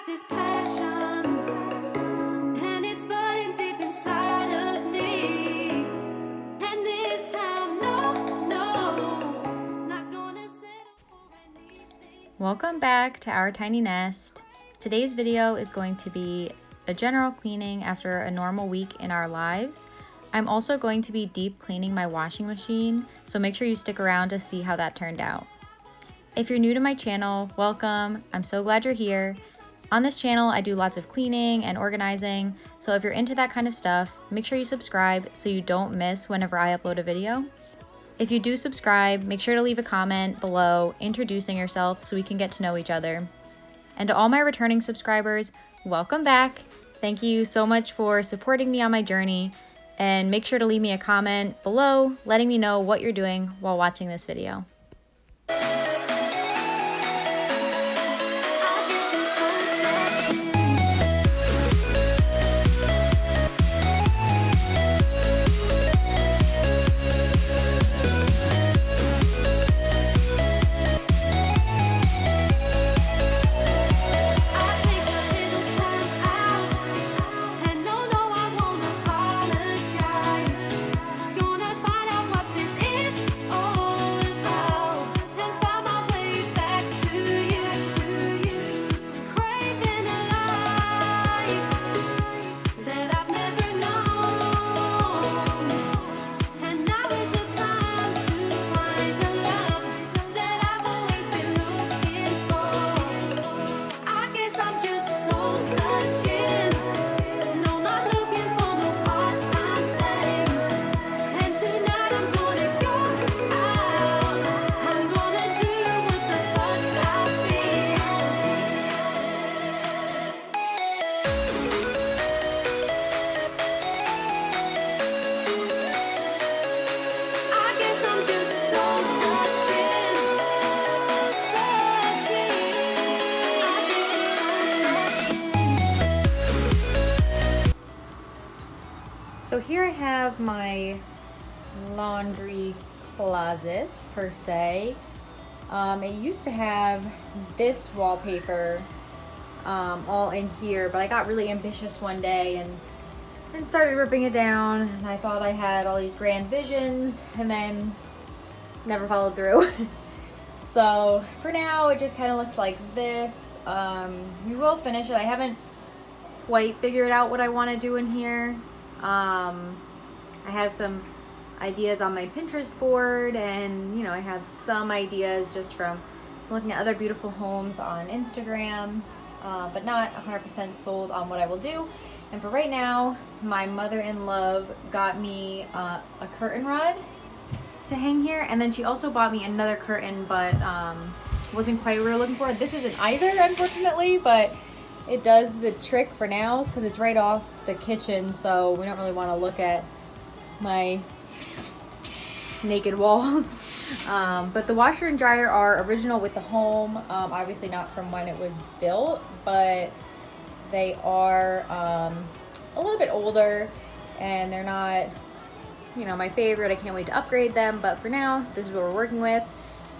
got this passion, and it's burning deep inside of me. And this time, no, not gonna settle for anything. Welcome back to our tiny nest. Today's video is going to be a general cleaning after a normal week in our lives. I'm also going to be deep cleaning my washing machine, so make sure you stick around to see how that turned out. If you're new to my channel, welcome. I'm so glad you're here. On this channel, I do lots of cleaning and organizing, so if you're into that kind of stuff, make sure you subscribe so you don't miss whenever I upload a video. If you do subscribe, make sure to leave a comment below introducing yourself so we can get to know each other. And to all my returning subscribers, welcome back. Thank you so much for supporting me on my journey, and make sure to leave me a comment below letting me know what you're doing while watching this video. So here I have my laundry closet, per se. It used to have this wallpaper all in here, but I got really ambitious one day and started ripping it down, and I thought I had all these grand visions and then never followed through. So for now it just kind of looks like this. We will finish it. I haven't quite figured out what I want to do in here. I have some ideas on my Pinterest board, and I have some ideas just from looking at other beautiful homes on Instagram, but not 100% sold on what I will do. And for right now, my mother-in-law got me a curtain rod to hang here, and then she also bought me another curtain, but wasn't quite what we were looking for. This isn't either, unfortunately, but it does the trick for now because it's right off the kitchen, so we don't really want to look at my naked walls. But the washer and dryer are original with the home, obviously not from when it was built, but they are a little bit older, and they're not my favorite. I can't wait to upgrade them, but for now this is what we're working with.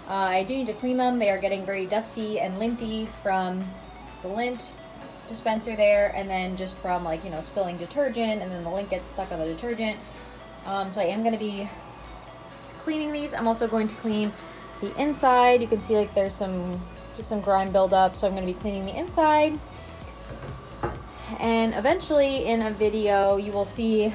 I do need to clean them. They are getting very dusty and linty from the lint dispenser there, and then just from spilling detergent, and then the lint gets stuck on the detergent. So I am going to be cleaning these. I'm also going to clean the inside. You can see there's just some grime buildup, so I'm going to be cleaning the inside. And eventually in a video you will see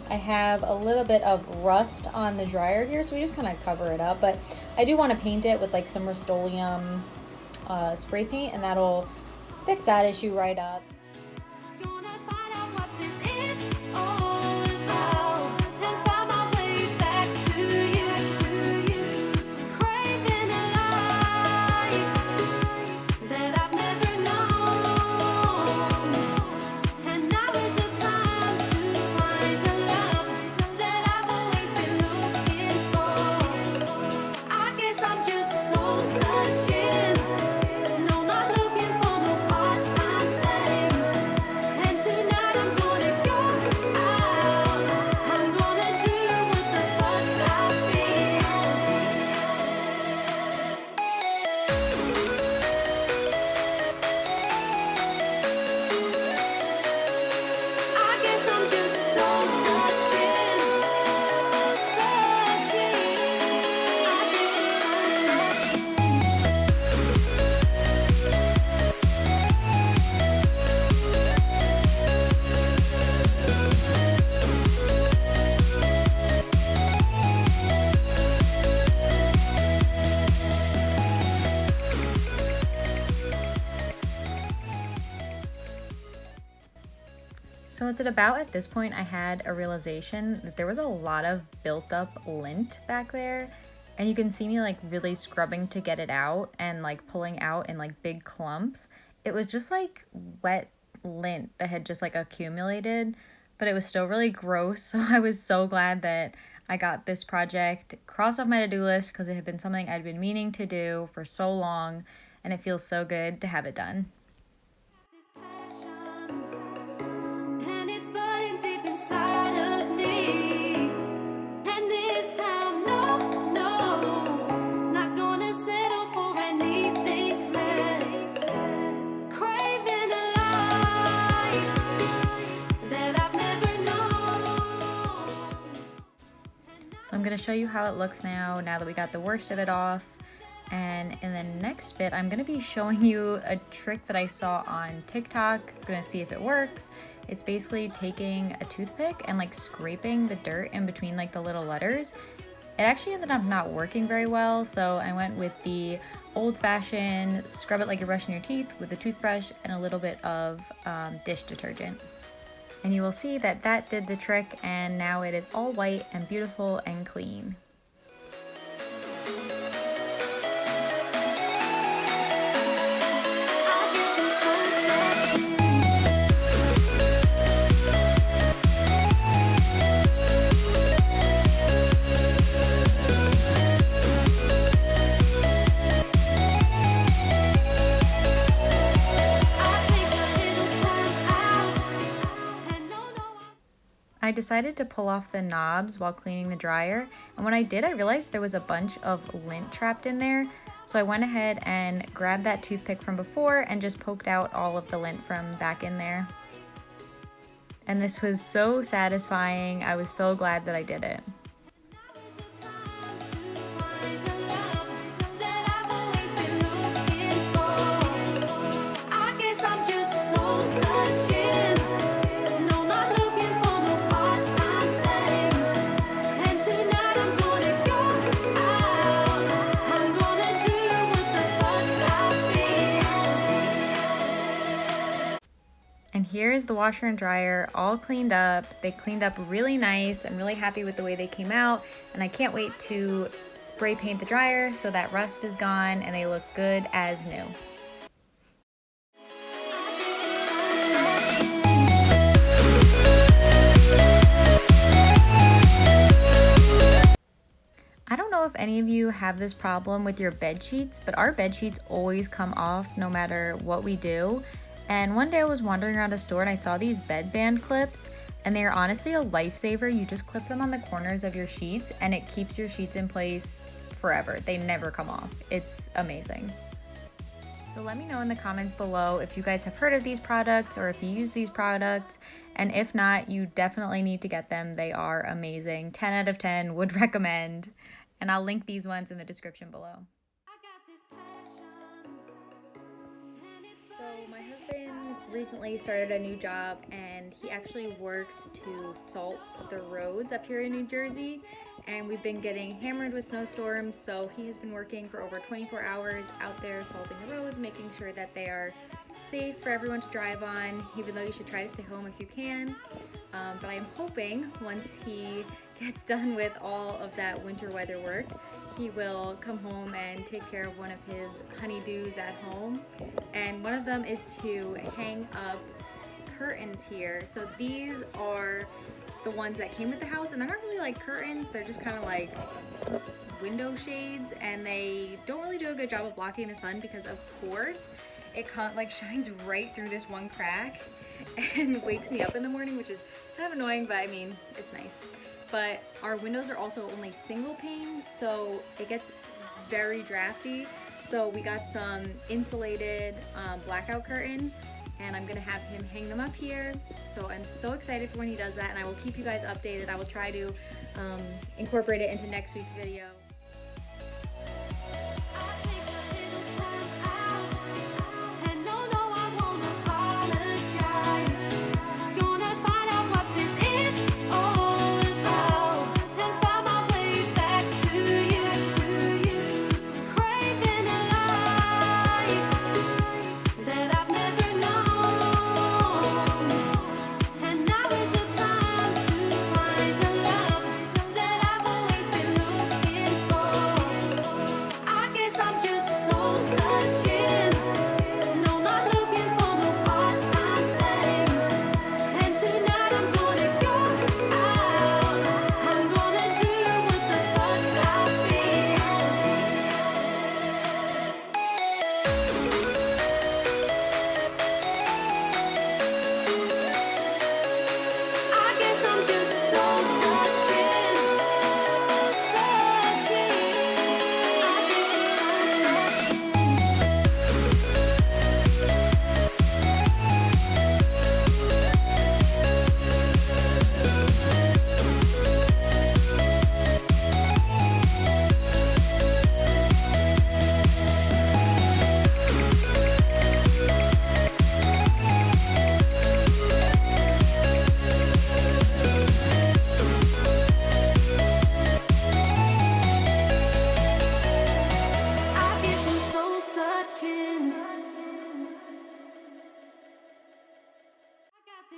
I have a little bit of rust on the dryer here, so we just kind of cover it up. But I do want to paint it with some Rust-Oleum spray paint, and that'll fix that issue right up. Searching, no, not looking for no part-time thing. So it's at about at this point I had a realization that there was a lot of built up lint back there, and you can see me like really scrubbing to get it out and like pulling out in like big clumps. It was just like wet lint that had just like accumulated, but it was still really gross. So I was so glad that I got this project crossed off my to-do list because it had been something I'd been meaning to do for so long, and it feels so good to have it done. This passion, and it's burning deep inside of me. And this time, no, no, not gonna settle for anything less. Craving a life that I've never known. So I'm going to show you how it looks now that we got the worst of it off. And in the next bit, I'm going to be showing you a trick that I saw on TikTok. I'm going to see if it works. It's basically taking a toothpick and like scraping the dirt in between like the little letters. It actually ended up not working very well, so I went with the old-fashioned scrub it like you're brushing your teeth with a toothbrush and a little bit of dish detergent. And you will see that that did the trick, and now it is all white and beautiful and clean. I guess I'm so searching. I take a little time out, and no, I decided to pull off the knobs while cleaning the dryer, and when I did, I realized there was a bunch of lint trapped in there. So I went ahead and grabbed that toothpick from before and just poked out all of the lint from back in there. And this was so satisfying. I was so glad that I did it. is a time to find the love that I've always been looking for. I guess I'm just soul searching. No, not looking for no part-time thing. And tonight I'm gonna go out. I'm gonna do what the fuck I feel. And here is the washer and dryer all cleaned up. They cleaned up really nice. I'm really happy with the way they came out, and I can't wait to spray paint the dryer so that rust is gone and they look good as new. I don't know if any of you have this problem with your bed sheets, but our bed sheets always come off no matter what we do. And one day I was wandering around a store and I saw these bed band clips, and they are honestly a lifesaver. You just clip them on the corners of your sheets and it keeps your sheets in place forever. They never come off. It's amazing. So let me know in the comments below if you guys have heard of these products or if you use these products. And if not, you definitely need to get them. They are amazing. 10 out of 10 would recommend. And I'll link these ones in the description below. I got this passion, and it's So my husband recently started a new job, and he actually works to salt the roads up here in New Jersey, and we've been getting hammered with snowstorms, so he has been working for over 24 hours out there salting the roads, making sure that they are safe for everyone to drive on, even though you should try to stay home if you can. But I am hoping once he gets done with all of that winter weather work, he will come home and take care of one of his honeydews at home. And one of them is to hang up curtains here. So these are the ones that came with the house, and they're not really like curtains, they're just kind of like window shades, and they don't really do a good job of blocking the sun because of course it like shines right through this one crack and wakes me up in the morning, which is kind of annoying, but I mean, it's nice. But our windows are also only single pane, so it gets very drafty. So we got some insulated blackout curtains, and I'm gonna have him hang them up here. So I'm so excited for when he does that, and I will keep you guys updated. I will try to incorporate it into next week's video. And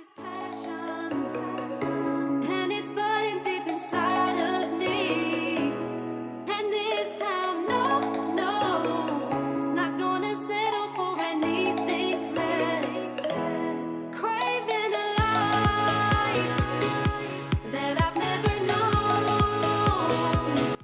This passion, and it's burning deep inside of me. And this time, no, no, not gonna settle for anything less. Craving a life that I've never known.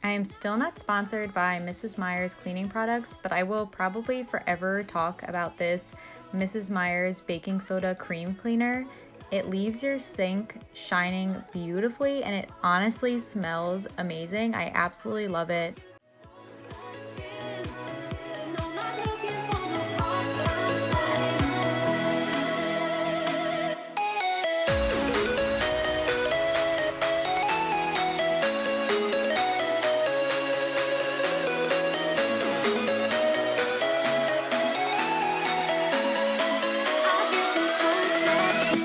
I am still not sponsored by Mrs. Meyer's cleaning products, but I will probably forever talk about this Mrs. Meyer's baking soda cream cleaner. It leaves your sink shining beautifully and it honestly smells amazing. I absolutely love it. No, not looking for no part-time thing. I guess I'm so searching.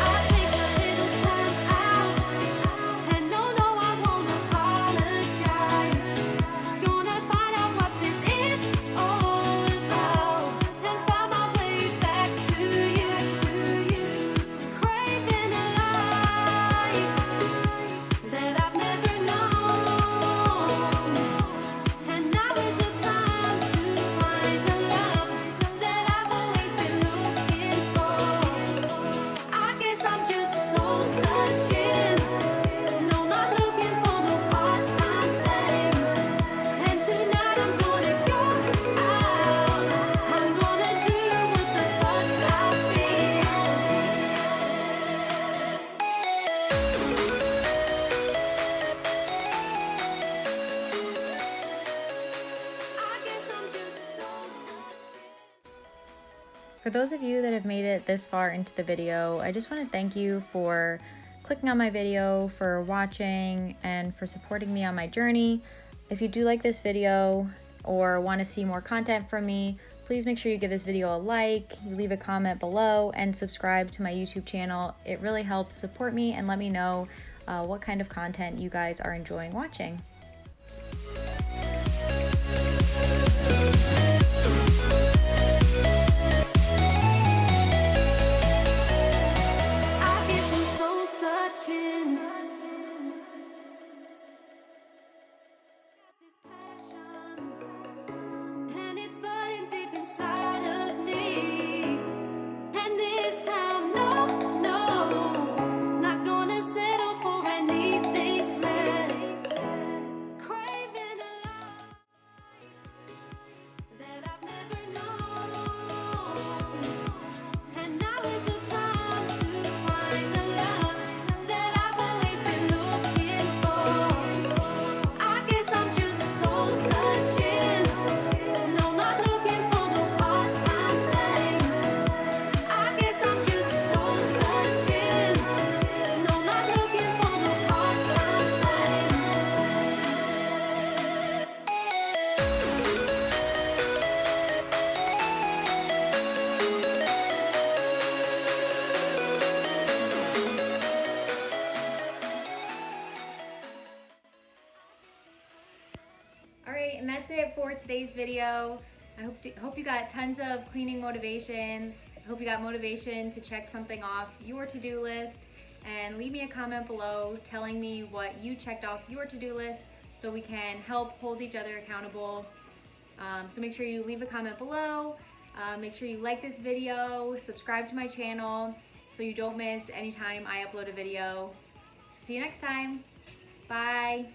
I take a little time out, and no, I won't apologize. Gonna find out what this is all about, and find my way back to you. Craving a life that I've never known, and now is the time to find the love that I've always been looking for. I guess I'm just soul searching. No, not looking for no part-time thing. And tonight I'm gonna go out. I'm gonna do what the fuck I feel. I guess I'm just soul searching. For those of you that have made it this far into the video, I just want to thank you for clicking on my video, for watching, and for supporting me on my journey. If you do like this video or want to see more content from me, please make sure you give this video a like, you leave a comment below, and subscribe to my YouTube channel. It really helps support me and let me know what kind of content you guys are enjoying watching. I guess I'm soul searching. This passion, and it's burning deep inside of me. And this time, no, no, not gonna settle for anything less. Craving a life that I've never known. And now is the time to find the love that I've always been looking for. I guess I'm just soul searching. No, not looking for no part-time thing. I guess I'm just soul searching. No, not looking for no part-time thing. All right, and that's it for today's video. I hope you got tons of cleaning motivation. I hope you got motivation to check something off your to-do list, and leave me a comment below telling me what you checked off your to-do list so we can help hold each other accountable. So make sure you leave a comment below. Make sure you like this video, subscribe to my channel so you don't miss any time I upload a video. See you next time. Bye.